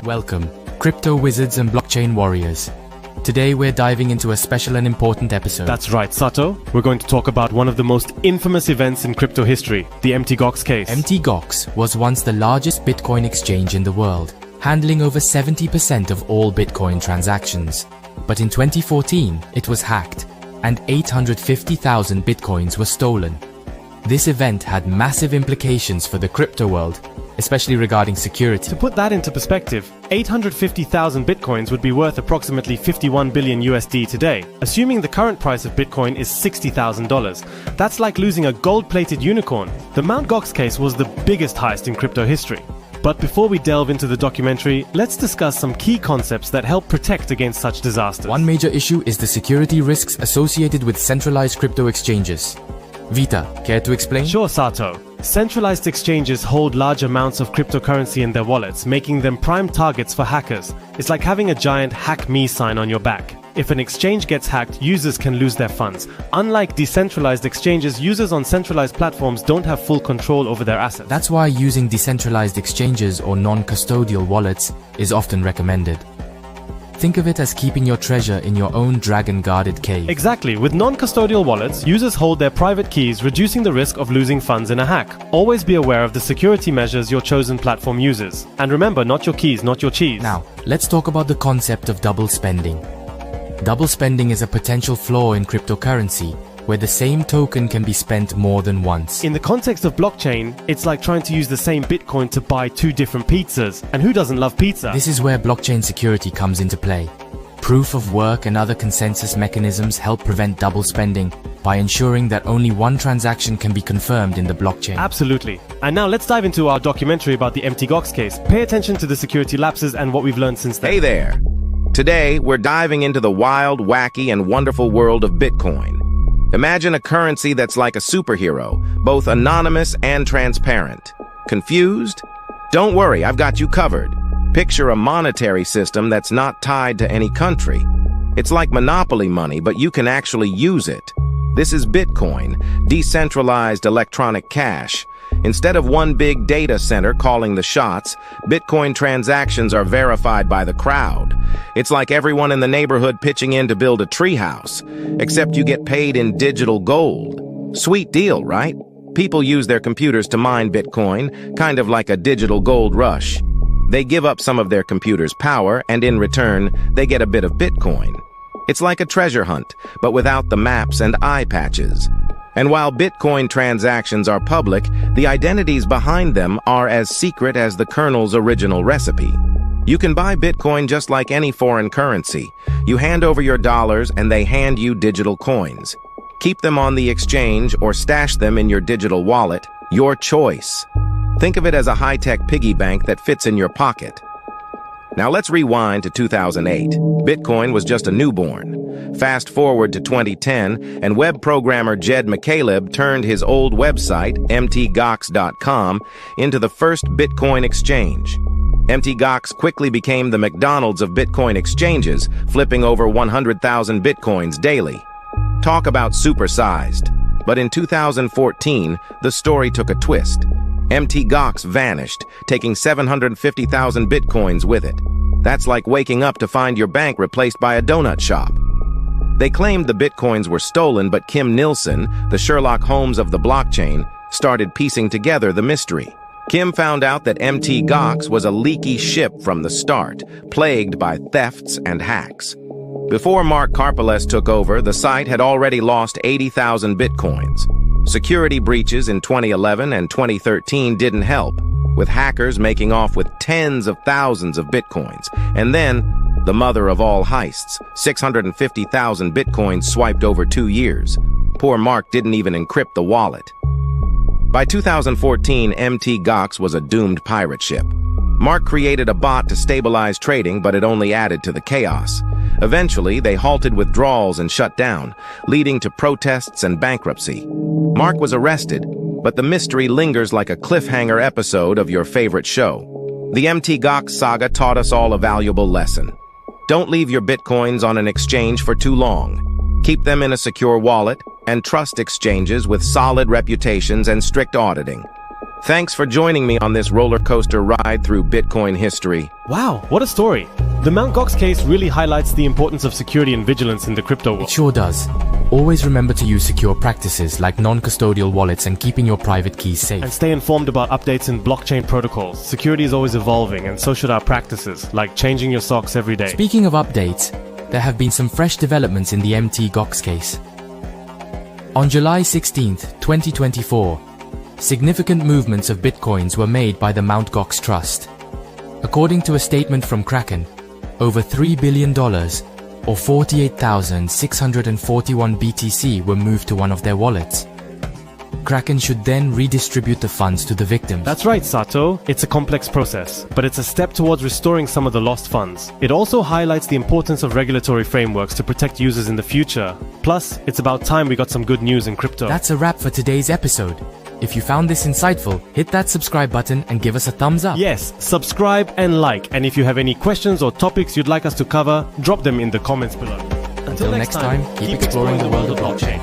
Welcome, crypto wizards and blockchain warriors. Today we're diving into a special and important episode. That's right, Sato. We're going to talk about one of the most infamous events in crypto history, the Mt. Gox case. Mt. Gox was once the largest Bitcoin exchange in the world, handling over 70% of all Bitcoin transactions. But in 2014, it was hacked, and 850,000 Bitcoins were stolen. This event had massive implications for the crypto world, especially regarding security. To put that into perspective, 850,000 Bitcoins would be worth approximately 51 billion USD today, assuming the current price of Bitcoin is $60,000. That's like losing a gold-plated unicorn. The Mt. Gox case was the biggest heist in crypto history. But before we delve into the documentary, let's discuss some key concepts that help protect against such disasters. One major issue is the security risks associated with centralized crypto exchanges. Vita, care to explain? Sure, Sato. Centralized exchanges hold large amounts of cryptocurrency in their wallets, making them prime targets for hackers. It's like having a giant "Hack Me" sign on your back. If an exchange gets hacked, users can lose their funds. Unlike decentralized exchanges, users on centralized platforms don't have full control over their assets. That's why using decentralized exchanges or non-custodial wallets is often recommended. Think of it as keeping your treasure in your own dragon-guarded cave. Exactly. With non-custodial wallets, users hold their private keys, reducing the risk of losing funds in a hack. Always be aware of the security measures your chosen platform uses. And remember, not your keys, not your cheese. Now, let's talk about the concept of double spending. Double spending is a potential flaw in cryptocurrency, where the same token can be spent more than once. In the context of blockchain, it's like trying to use the same Bitcoin to buy two different pizzas. And who doesn't love pizza? This is where blockchain security comes into play. Proof of work and other consensus mechanisms help prevent double spending by ensuring that only one transaction can be confirmed in the blockchain. Absolutely. And now let's dive into our documentary about the Mt. Gox case. Pay attention to the security lapses and what we've learned since then. Hey there. Today, we're diving into the wild, wacky, and wonderful world of Bitcoin. Imagine a currency that's like a superhero, both anonymous and transparent. Confused? Don't worry, I've got you covered. Picture a monetary system that's not tied to any country. It's like monopoly money, but you can actually use it. This is Bitcoin, decentralized electronic cash. Instead of one big data center calling the shots, Bitcoin transactions are verified by the crowd. It's like everyone in the neighborhood pitching in to build a treehouse, except you get paid in digital gold. Sweet deal, right? People use their computers to mine Bitcoin, kind of like a digital gold rush. They give up some of their computer's power, and in return, they get a bit of Bitcoin. It's like a treasure hunt, but without the maps and eye patches. And while Bitcoin transactions are public, the identities behind them are as secret as the kernel's original recipe. You can buy Bitcoin just like any foreign currency. You hand over your dollars and they hand you digital coins. Keep them on the exchange or stash them in your digital wallet, your choice. Think of it as a high-tech piggy bank that fits in your pocket. Now let's rewind to 2008. Bitcoin was just a newborn. Fast forward to 2010, and web programmer Jed McCaleb turned his old website, mtgox.com, into the first Bitcoin exchange. MTGox quickly became the McDonald's of Bitcoin exchanges, flipping over 100,000 Bitcoins daily. Talk about supersized. But in 2014, the story took a twist. MTGox vanished, taking 750,000 Bitcoins with it. That's like waking up to find your bank replaced by a donut shop. They claimed the Bitcoins were stolen, but Kim Nielsen, the Sherlock Holmes of the blockchain, started piecing together the mystery. Kim found out that Mt. Gox was a leaky ship from the start, plagued by thefts and hacks. Before Mark Karpeles took over, the site had already lost 80,000 Bitcoins. Security breaches in 2011 and 2013 didn't help, with hackers making off with tens of thousands of Bitcoins. And then, the mother of all heists, 650,000 Bitcoins swiped over 2 years. Poor Mark didn't even encrypt the wallet. By 2014, Mt. Gox was a doomed pirate ship. Mark created a bot to stabilize trading, but it only added to the chaos. Eventually, they halted withdrawals and shut down, leading to protests and bankruptcy. Mark was arrested, but the mystery lingers like a cliffhanger episode of your favorite show. The Mt. Gox saga taught us all a valuable lesson. Don't leave your Bitcoins on an exchange for too long. Keep them in a secure wallet, and trust exchanges with solid reputations and strict auditing. Thanks for joining me on this roller coaster ride through Bitcoin history. Wow, what a story. The Mt. Gox case really highlights the importance of security and vigilance in the crypto world. It sure does. Always remember to use secure practices like non-custodial wallets and keeping your private keys safe. And stay informed about updates in blockchain protocols. Security is always evolving, and so should our practices, like changing your socks every day. Speaking of updates, there have been some fresh developments in the Mt. Gox case. On July 16, 2024, significant movements of bitcoins were made by the Mt. Gox Trust. According to a statement from Kraken, over $3 billion, or 48,641 BTC, were moved to one of their wallets. Kraken should then redistribute the funds to the victims. That's right, Sato. It's a complex process, but it's a step towards restoring some of the lost funds. It also highlights the importance of regulatory frameworks to protect users in the future. Plus, it's about time we got some good news in crypto. That's a wrap for today's episode. If you found this insightful, hit that subscribe button and give us a thumbs up. Yes, subscribe and like. And if you have any questions or topics you'd like us to cover, drop them in the comments below. Until next time, keep exploring the world of blockchain.